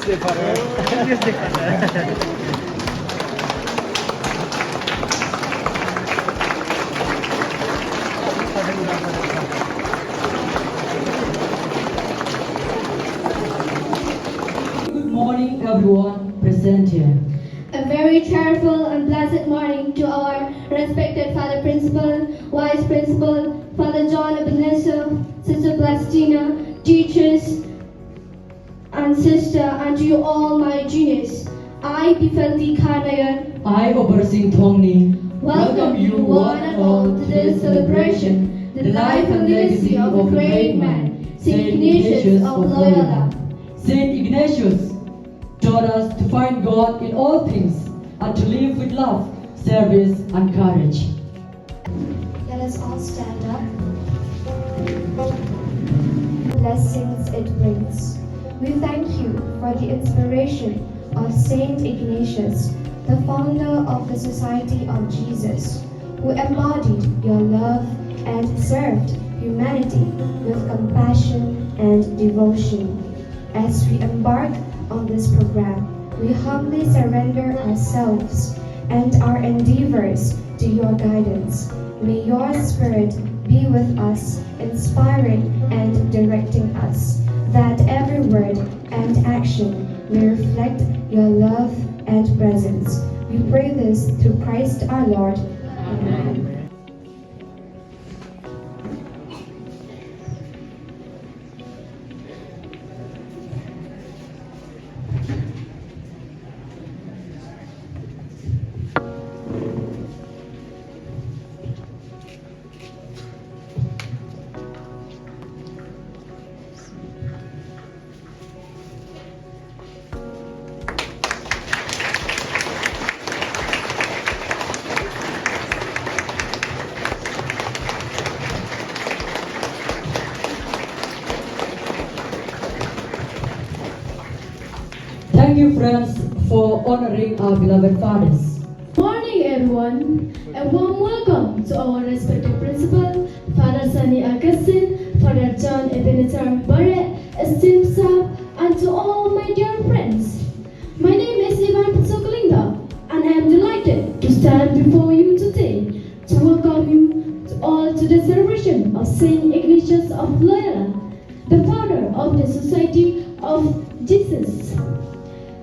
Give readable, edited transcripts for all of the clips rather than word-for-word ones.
Day, Father. English Day, Father. Good morning, everyone present here. A very cheerful and blessed morning to our respected Father Principal, Vice Principal, Father John Ebenezer, Sister Plastina, teachers and sister, and to you all my juniors. I, Bifelti Kanayan, I, Obersing Thongni, welcome you one and all to this celebration, the life and legacy of a great man, Saint Ignatius of Loyola. Saint Ignatius taught us to find God in all things and to live with love, service, and courage. Let us all stand up. Blessings it brings. We thank you for the inspiration of Saint Ignatius, the founder of the Society of Jesus, who embodied your love and served humanity with compassion and devotion. As we embark on this program, we humbly surrender ourselves and our endeavors to your guidance. May your spirit be with us, inspiring and directing us, that every word and action may reflect your love and presence. We pray this through Christ our Lord. Amen. Thank you, friends, for honoring our beloved fathers. Morning, everyone. A warm welcome to our respected principal, Father Sunny Augustine, Father John Ebenezer Barrett, esteemed staff, and to all my dear friends. My name is Ivan Pitsokolinga, and I am delighted to stand before you today to welcome you all to the celebration of Saint Ignatius of Loyola, the founder of the Society of Jesus.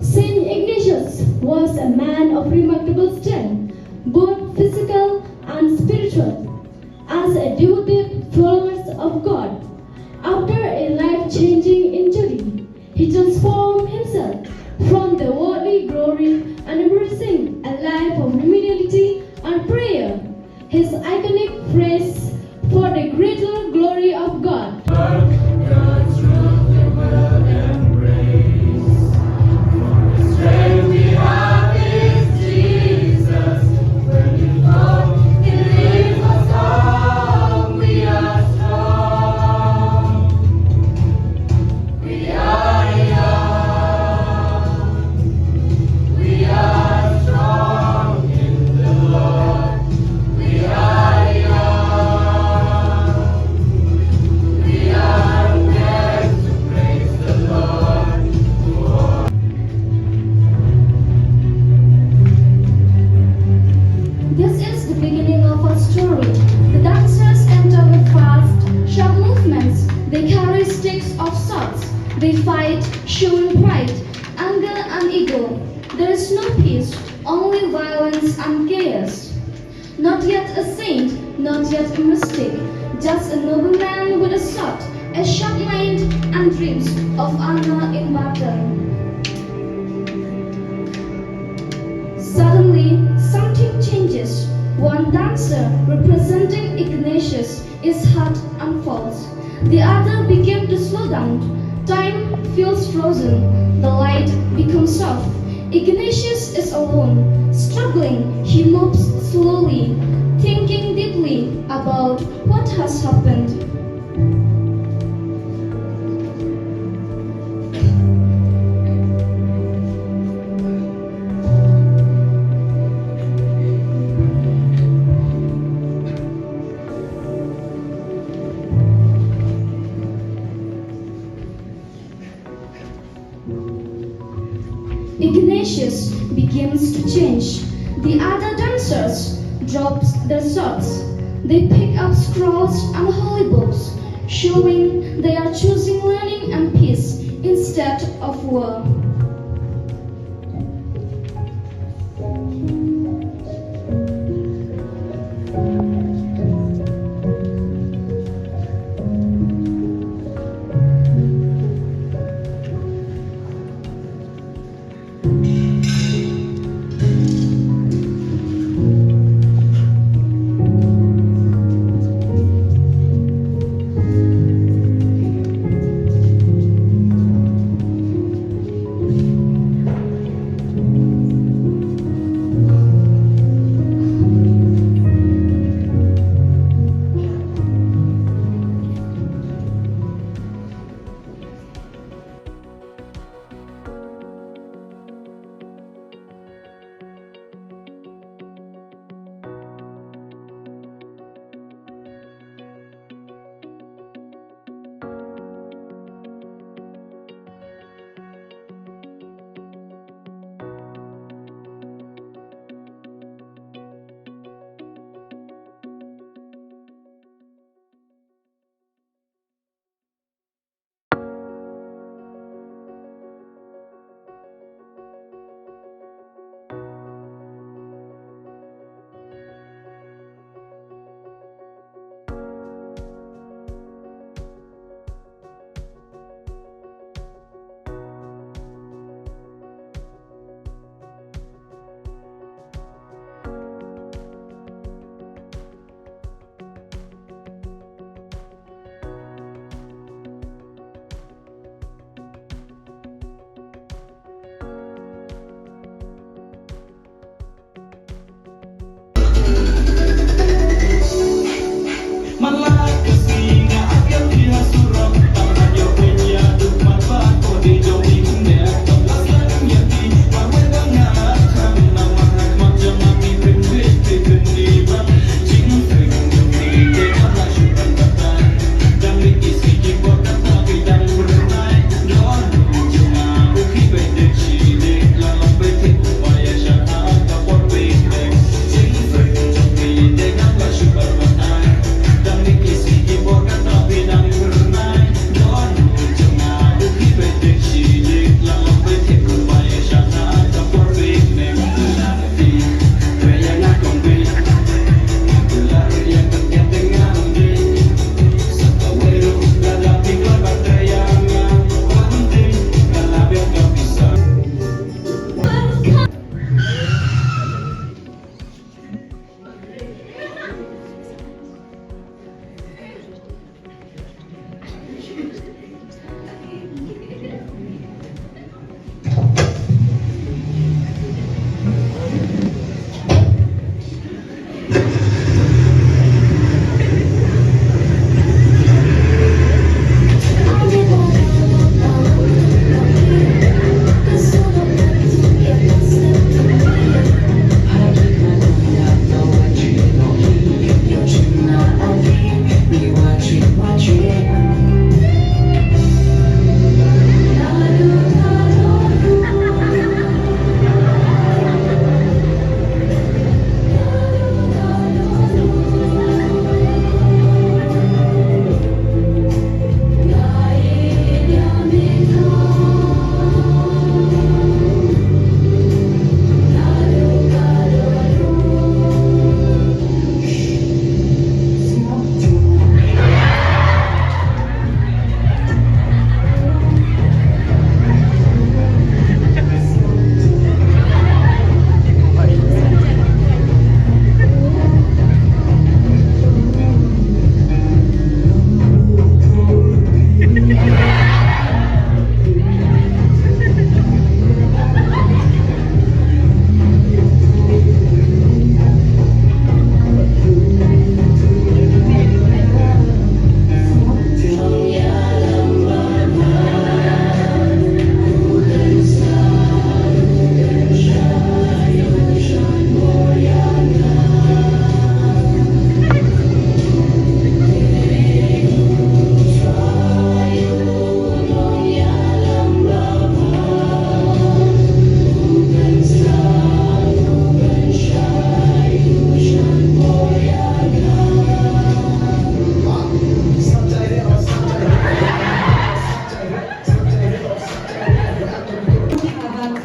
Saint Ignatius was a man of remarkable strength, both physical and spiritual. As a devoted follower of God, after a life-changing injury, he transformed himself from the worldly glory and embracing a life of humility and prayer. His iconic phrase, "For the greater glory of God." God's truth we will embrace. For the strength we have is Jesus. When we hope He leads us on, we are strong. We are young. We are strong in the Lord. We are young. We are meant to praise the Lord. This is the beginning of our story. The dancers enter with fast, sharp movements. They carry sticks of swords. They fight, showing pride, anger, and ego. There is no peace, only violence and chaos. Not yet a saint, not yet a mystic, just a noble man with a sword, a sharp mind, and dreams of honor in battle. Suddenly, something changes. One dancer, representing Ignatius, is hurt and falls. The other begins to slow down. Time feels frozen. The light becomes soft. Ignatius is alone. Struggling, he moves slowly, thinking deeply about what has happened. Ignatius begins to change. The other dancers drop their swords. They pick up scrolls and holy books, showing they are choosing learning and peace instead of war.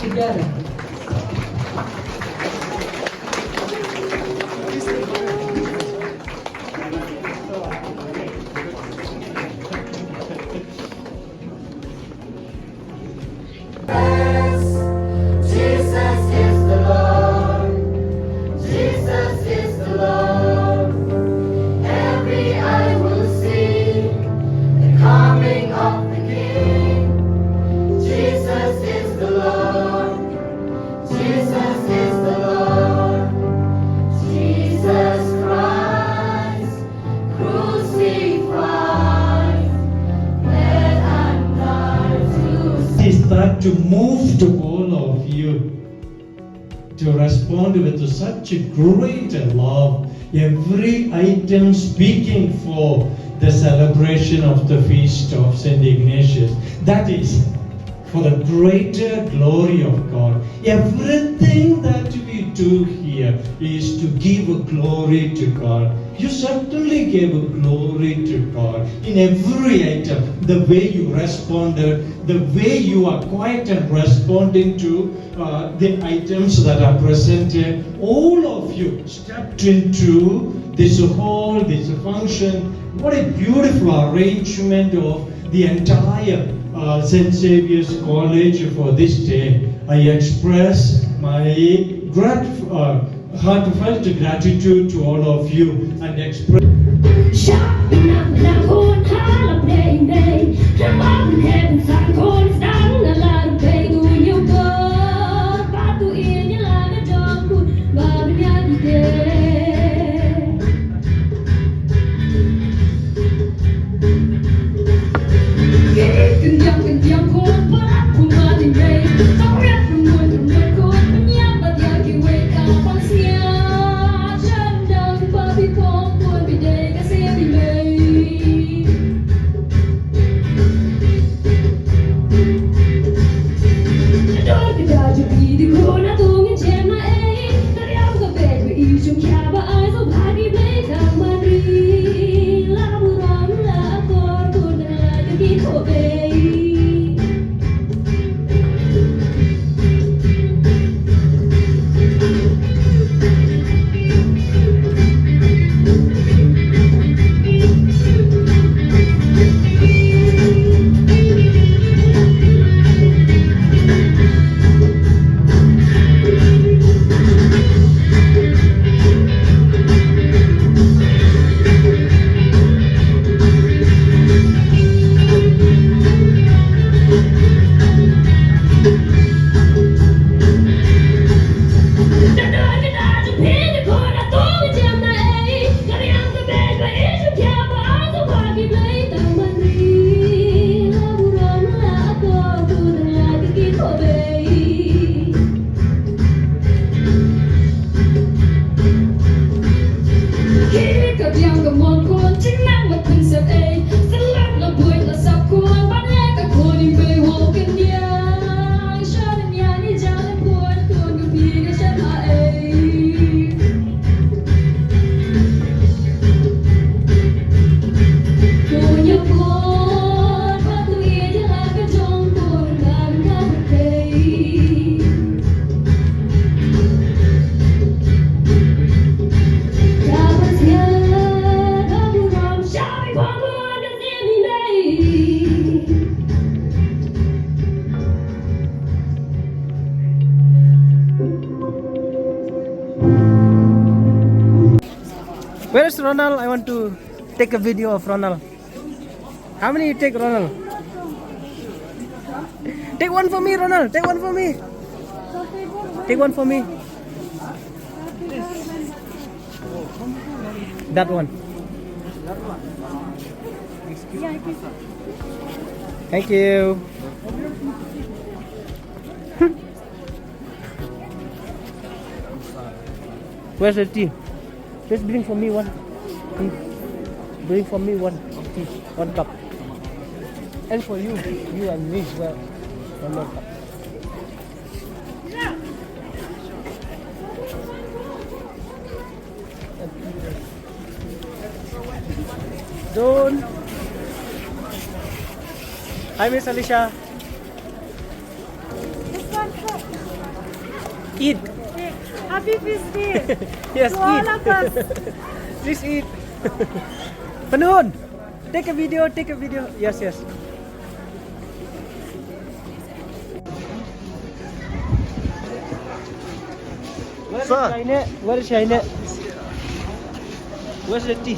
together. Jesus is the Lord. Jesus is the Lord. Every eye will see the coming of the King. Jesus is the Lord. Jesus is the Lord. Jesus Christ, crucified, bled and died to Is that to move to all of you to respond with such a great love, every item speaking for the celebration of the feast of Saint Ignatius. That is for the greater glory of God. Everything that we do here is to give a glory to God. You certainly gave a glory to God in every item. The way you responded, the way you are quiet and responding to the items that are presented. All of you stepped into this hall, this function. What a beautiful arrangement of the entire St. Xavier's College for this day. I express my heartfelt gratitude to all of you and express Where's Ronald? I want to take a video of Ronald. How many you take, Ronald? Take one for me, Ronald. Take one for me. Take one for me. That one. Thank you. Where's the tea? Just bring for me one tea. Bring for me one tea, 1 cup. And for you and me as well, 1 more cup. Doon. Hi, Miss Alicia. This one, Eat. Happy Feast Day Yes, to all eat. of us. Please eat. Panahon. Take a video. Take a video. Yes, yes. Where is Shaine? Where is Shaine? Where's the tea?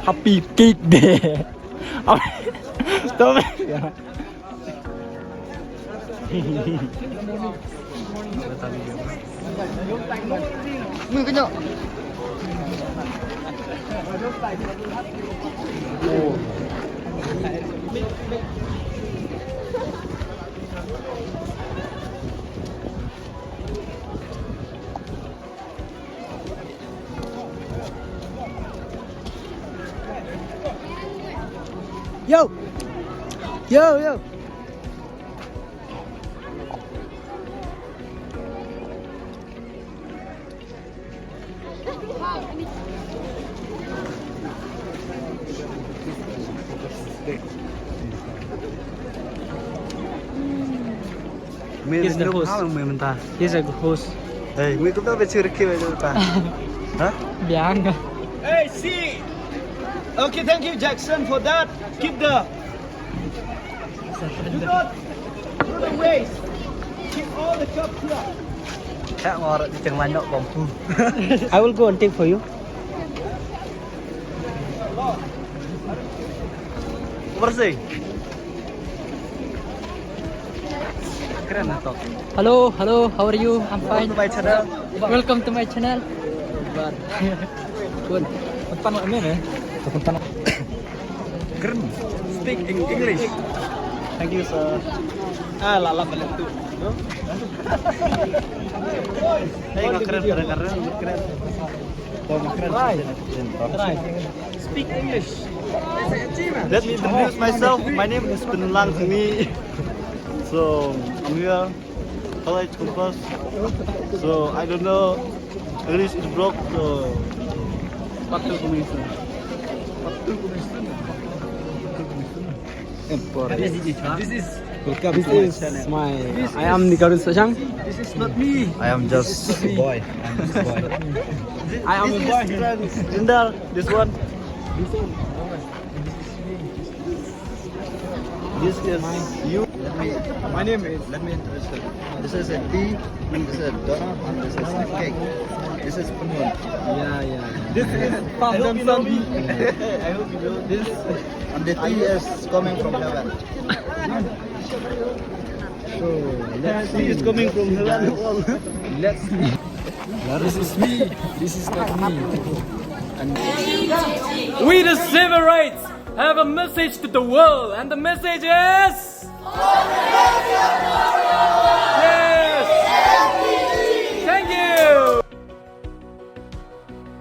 Happy Cake Day. Stop it. Mưa cái nhọ. Yo. Yo, yo. He's the host. He's a host. Hey, we cũng đã về chưa được kia rồi ta. Hả? Biang. Hey, see. Okay, thank you, Jackson, for that. Keep the. Do not throw the waste. Keep all the cups here. Khác ngồi đi chừng lại nọ bóng phu. I will go and take for you. Bersih. Keren atau? Hello, hello, how are you? I'm fine. To my channel. Welcome to my channel. Good. Depan ini nih. Depan. Keren. Speak in English. Thank you, sir. Ah, lala balik tuh. Hey, keren. Keren. Speak English. Let me introduce myself. My name is Penulang Seni. So I'm here, college campus. So I don't know, English is broke. So Paktu Commission. This is welcome to my channel. I am Nikarun Sajang. This is not me. I am just a boy. I am a boy. Jindal, this one. This is you. My name is. Let me introduce you. This is a tea. This is a donut. And this is a cake. This is Penuh. Yeah. This is Thompson. I hope you know this. And the tea is coming from heaven. So let's see. It's coming from heaven. Let's see. This is me. This is not me. We the Xavierites have a message to the world, and the message is